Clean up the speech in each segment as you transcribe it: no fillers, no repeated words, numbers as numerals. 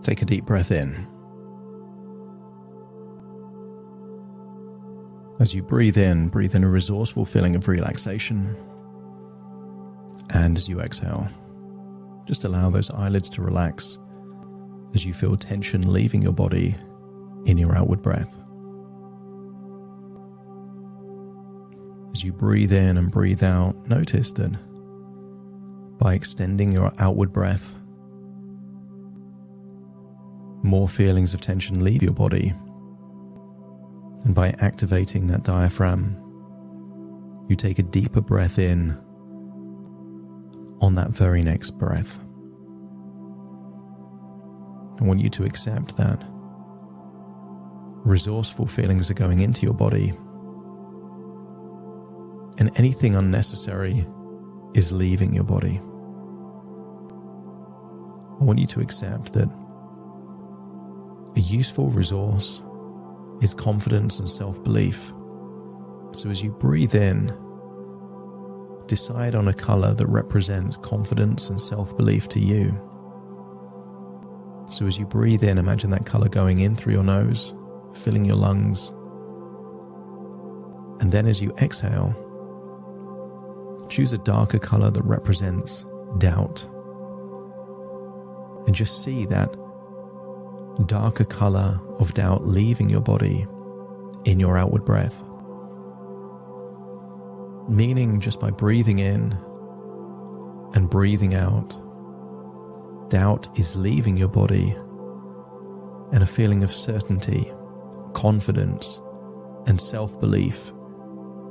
Take a deep breath in. As you breathe in a resourceful feeling of relaxation. And as you exhale, just allow those eyelids to relax as you feel tension leaving your body in your outward breath. As you breathe in and breathe out, notice that by extending your outward breath, more feelings of tension leave your body. And by activating that diaphragm, you take a deeper breath in on that very next breath. I want you to accept that resourceful feelings are going into your body, and anything unnecessary is leaving your body. I want you to accept that a useful resource is confidence and self-belief. So as you breathe in, decide on a color that represents confidence and self-belief to you. So as you breathe in, imagine that color going in through your nose, filling your lungs. And then as you exhale, choose a darker color that represents doubt. And just see that darker color of doubt leaving your body in your outward breath. Meaning just by breathing in and breathing out, doubt is leaving your body and a feeling of certainty, confidence, and self-belief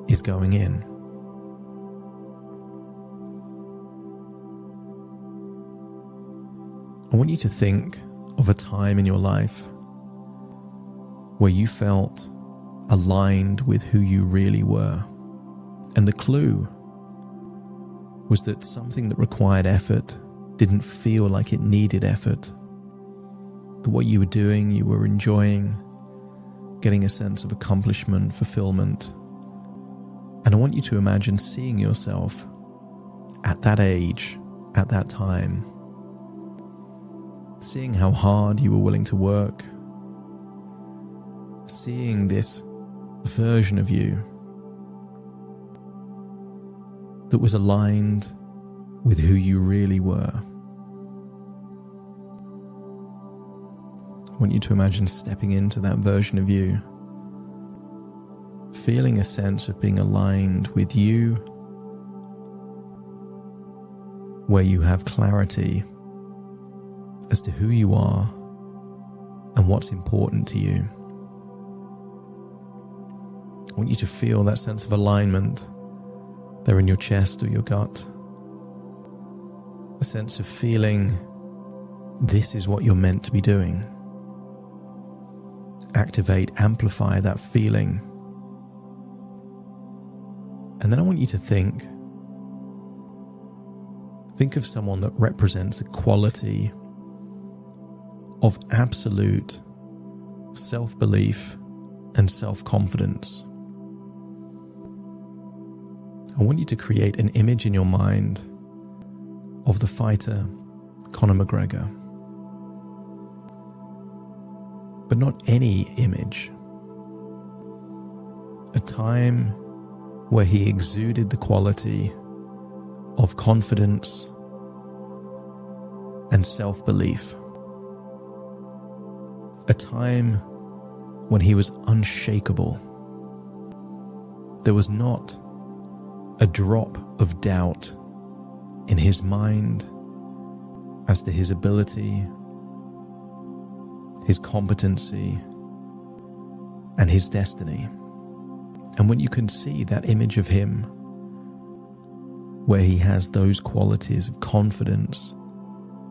is going in. I want you to think of a time in your life where you felt aligned with who you really were. And the clue was that something that required effort didn't feel like it needed effort. That what you were doing, you were enjoying, getting a sense of accomplishment, fulfillment. And I want you to imagine seeing yourself at that age, at that time, seeing how hard you were willing to work, seeing this version of you that was aligned with who you really were. I want you to imagine stepping into that version of you, feeling a sense of being aligned with you, where you have clarity as to who you are and what's important to you. I want you to feel that sense of alignment there in your chest or your gut. A sense of feeling this is what you're meant to be doing. Activate, amplify that feeling. And then I want you to think of someone that represents a quality of absolute self-belief and self-confidence. I want you to create an image in your mind of the fighter Connor McGregor. But not any image. A time where he exuded the quality of confidence and self-belief. A time when he was unshakable. There was not a drop of doubt in his mind as to his ability, his competency, and his destiny. And when you can see that image of him, where he has those qualities of confidence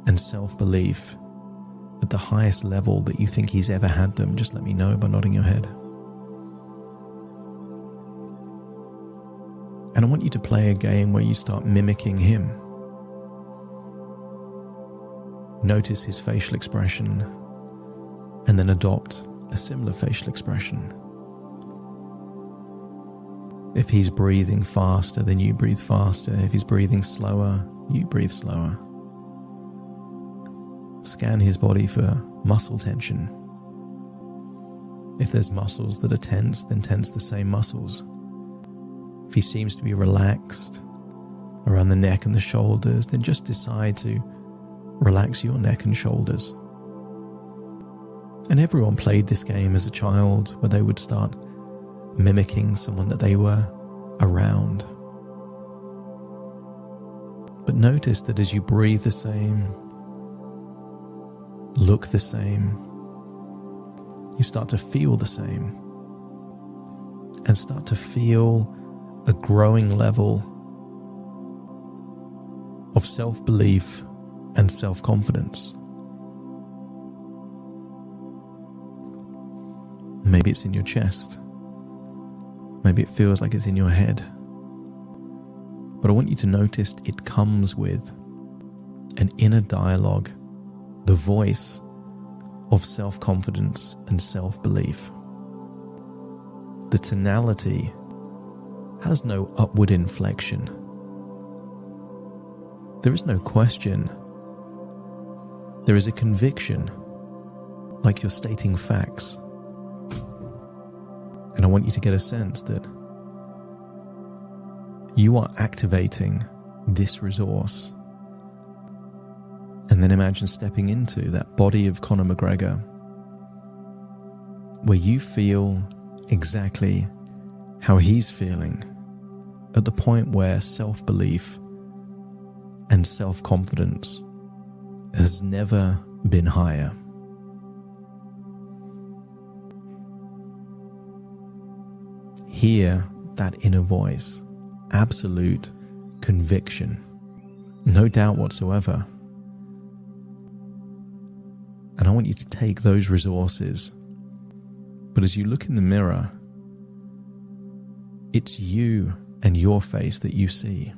and self-belief at the highest level that you think he's ever had them, just let me know by nodding your head. And I want you to play a game where you start mimicking him. Notice his facial expression and then adopt a similar facial expression. If he's breathing faster, then you breathe faster. If he's breathing slower, you breathe slower. scan his body for muscle tension. If there's muscles that are tense, then tense the same muscles. If he seems to be relaxed around the neck and the shoulders, then just decide to relax your neck and shoulders. And everyone played this game as a child, where they would start mimicking someone that they were around. But notice that as you breathe the same, look the same, you start to feel the same, and start to feel a growing level of self-belief and self-confidence. Maybe it's in your chest. Maybe it feels like it's in your head. But I want you to notice it comes with an inner dialogue, the voice of self-confidence and self-belief. The tonality has no upward inflection. There is no question. There is a conviction, like you're stating facts. And I want you to get a sense that you are activating this resource. And then imagine stepping into that body of Connor McGregor, where you feel exactly how he's feeling, at the point where self-belief and self-confidence has never been higher. Hear that inner voice, absolute conviction, no doubt whatsoever. And I want you to take those resources, but as you look in the mirror, it's you and your face that you see.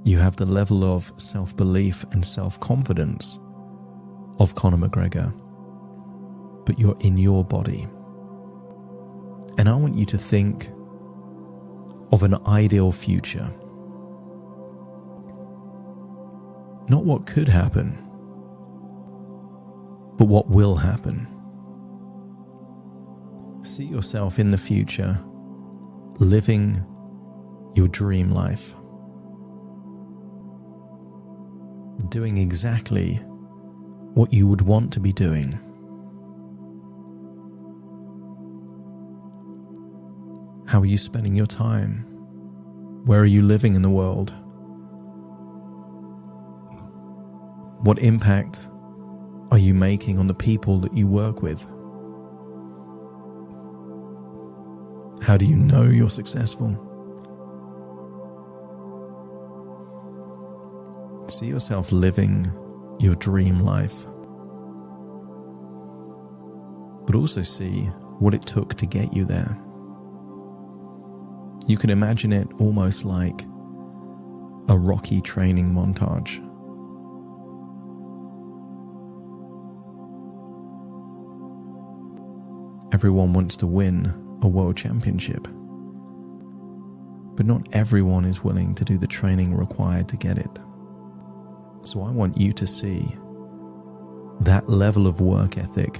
You have the level of self-belief and self-confidence of Connor McGregor, but you're in your body. And I want you to think of an ideal future. Not what could happen, but what will happen. See yourself in the future, living your dream life, doing exactly what you would want to be doing. How are you spending your time? Where are you living in the world? What impact are you making on the people that you work with? How do you know you're successful? See yourself living your dream life, but also see what it took to get you there. You can imagine it almost like a Rocky training montage. Everyone wants to win a world championship, but not everyone is willing to do the training required to get it. So I want you to see that level of work ethic,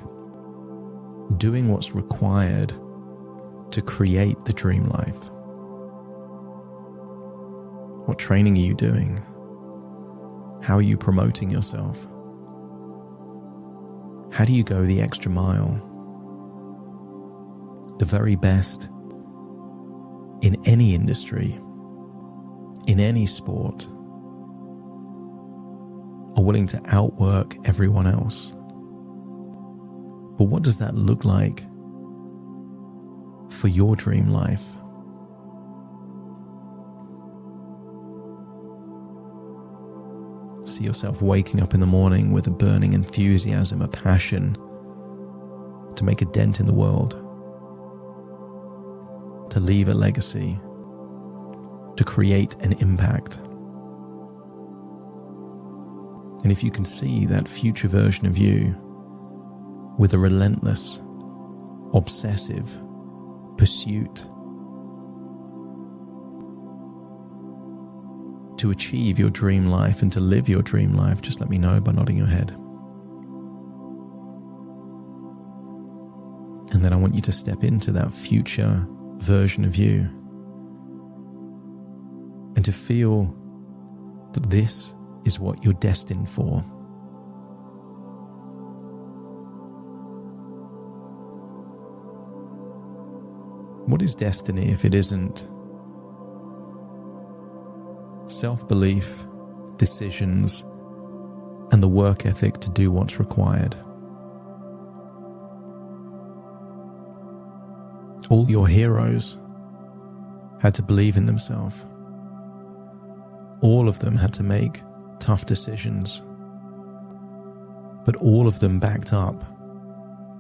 doing what's required to create the dream life. What training are you doing? How are you promoting yourself? How do you go the extra mile? The very best in any industry, in any sport, are willing to outwork everyone else. But what does that look like for your dream life? See yourself waking up in the morning with a burning enthusiasm, a passion to make a dent in the world, to leave a legacy, to create an impact. And if you can see that future version of you with a relentless, obsessive pursuit to achieve your dream life and to live your dream life, just let me know by nodding your head. And then I want you to step into that future version of you and to feel that this is what you're destined for. What is destiny if it isn't self-belief, decisions, and the work ethic to do what's required? All your heroes had to believe in themselves. All of them had to make tough decisions. But all of them backed up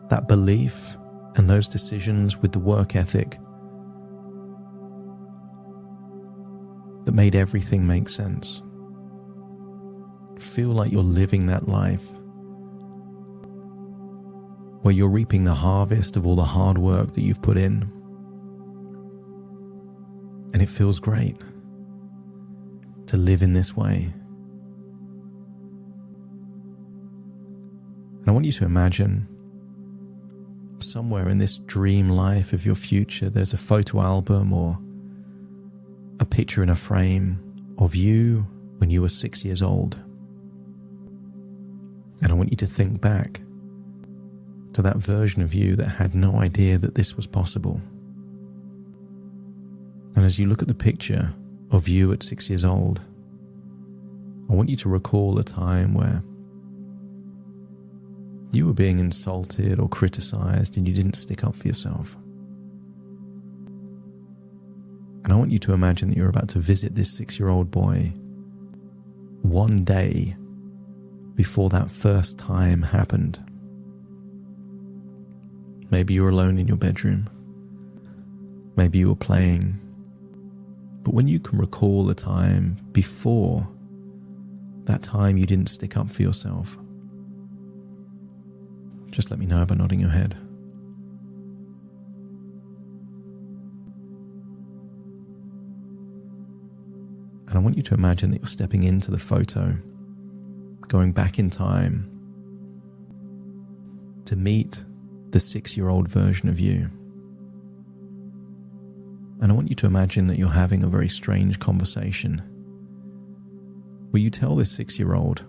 that belief and those decisions with the work ethic that made everything make sense. Feel like you're living that life where you're reaping the harvest of all the hard work that you've put in. And it feels great to live in this way. And I want you to imagine somewhere in this dream life of your future, there's a photo album or a picture in a frame of you when you were 6 years old. And I want you to think back to that version of you that had no idea that this was possible. And as you look at the picture of you at 6 years old, I want you to recall a time where you were being insulted or criticized and you didn't stick up for yourself. And I want you to imagine that you're about to visit this 6-year-old boy one day before that first time happened. Maybe you were alone in your bedroom. Maybe you were playing. But when you can recall the time before that time you didn't stick up for yourself, just let me know by nodding your head. And I want you to imagine that you're stepping into the photo, going back in time to meet the 6-year-old version of you. And I want you to imagine that you're having a very strange conversation where you tell this 6-year-old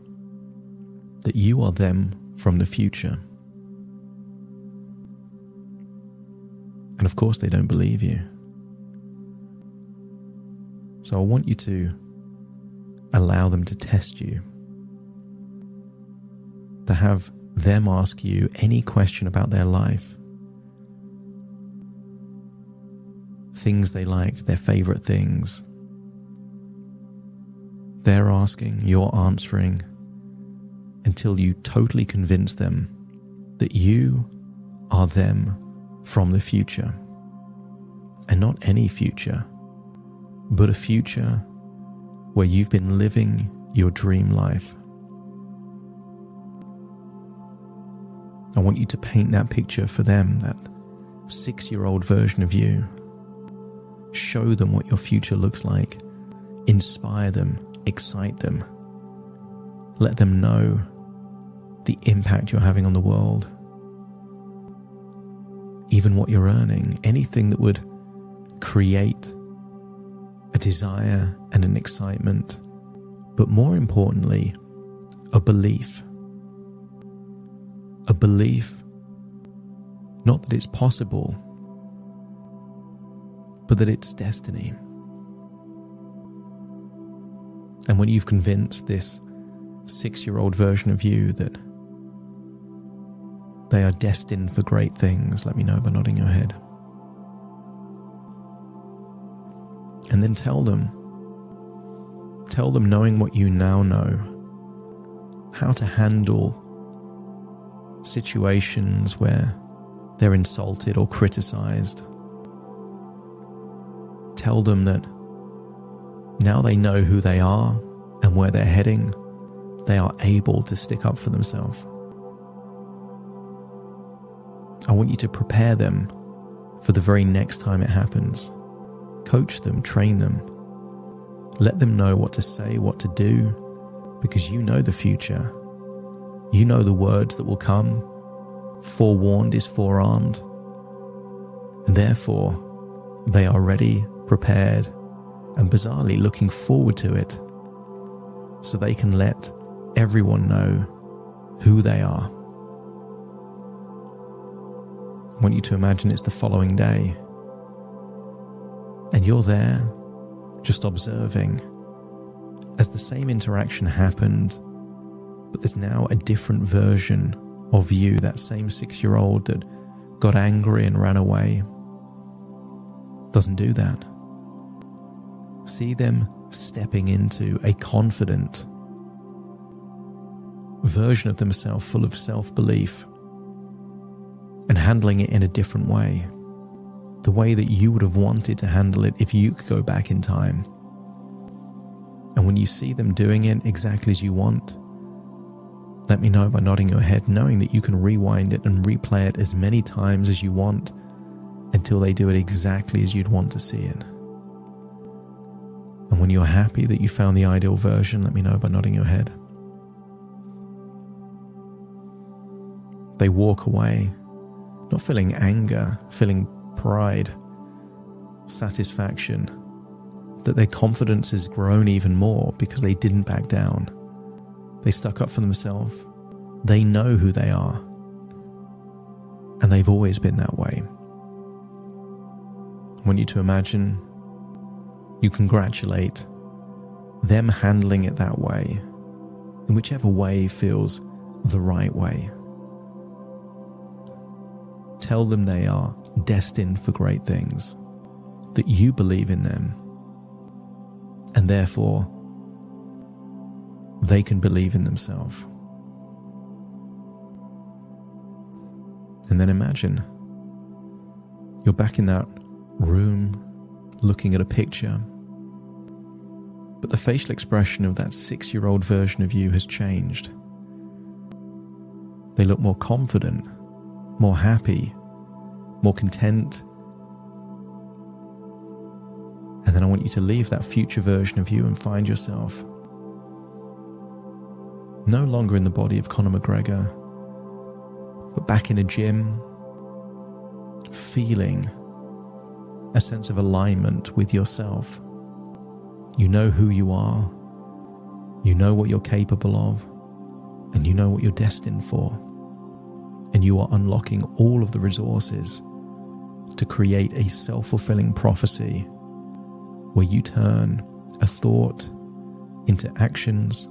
that you are them from the future. And of course they don't believe you. So I want you to allow them to test you, to have them ask you any question about their life, things they liked, their favorite things. They're asking, you're answering, until you totally convince them that you are them from the future. And not any future, but a future where you've been living your dream life. I want you to paint that picture for them, that 6-year-old version of you. Show them what your future looks like. Inspire them, excite them. Let them know the impact you're having on the world. Even what you're earning, anything that would create a desire and an excitement, but more importantly, a belief. A belief, not that it's possible, but that it's destiny. And when you've convinced this 6-year-old version of you that they are destined for great things, let me know by nodding your head. And then tell them knowing what you now know, how to handle situations where they're insulted or criticized. Tell them that now they know who they are and where they're heading, they are able to stick up for themselves. I want you to prepare them for the very next time it happens. Coach them, train them. Let them know what to say, what to do, because you know the future. You know the words that will come. Forewarned is forearmed. And therefore, they are ready, prepared, and bizarrely looking forward to it, so they can let everyone know who they are. I want you to imagine it's the following day, and you're there, just observing, as the same interaction happened, but there's now a different version of you, that same 6-year-old that got angry and ran away. Doesn't do that. See them stepping into a confident version of themselves, full of self-belief, and handling it in a different way. The way that you would have wanted to handle it if you could go back in time. And when you see them doing it exactly as you want, let me know by nodding your head, knowing that you can rewind it and replay it as many times as you want until they do it exactly as you'd want to see it. And when you're happy that you found the ideal version, let me know by nodding your head. They walk away, not feeling anger, feeling pride, satisfaction, that their confidence has grown even more because they didn't back down. They stuck up for themselves. They know who they are. And they've always been that way. I want you to imagine you congratulate them handling it that way, in whichever way feels the right way. Tell them they are destined for great things, that you believe in them, and therefore they can believe in themselves. And then imagine you're back in that room looking at a picture, but the facial expression of that 6-year-old version of you has changed. They look more confident, more happy, more content. And then I want you to leave that future version of you and find yourself no longer in the body of Connor McGregor, but back in a gym, feeling a sense of alignment with yourself. You know who you are, you know what you're capable of, and you know what you're destined for. And you are unlocking all of the resources to create a self-fulfilling prophecy where you turn a thought into actions,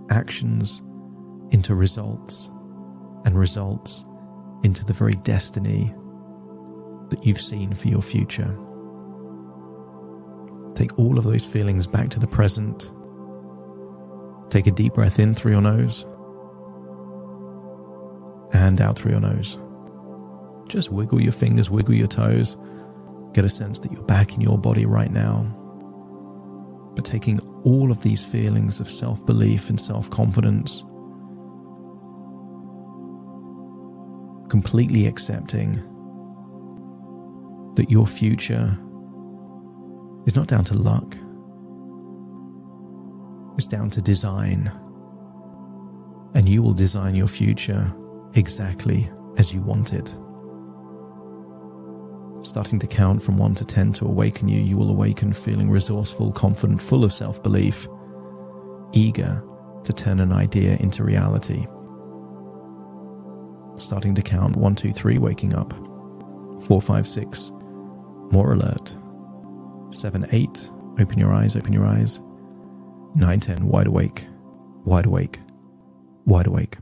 actions into results, and results into the very destiny that you've seen for your future. Take all of those feelings back to the present. Take a deep breath in through your nose and out through your nose. Just wiggle your fingers, wiggle your toes. Get a sense that you're back in your body right now. But taking all of these feelings of self-belief and self-confidence, completely accepting that your future is not down to luck. It's down to design. And you will design your future exactly as you want it. Starting to count from 1 to 10 to awaken you, you will awaken feeling resourceful, confident, full of self-belief, eager to turn an idea into reality. Starting to count 1, 2, 3, waking up. 4, 5, 6, more alert. 7, 8, open your eyes, open your eyes. 9, 10, wide awake, wide awake, wide awake.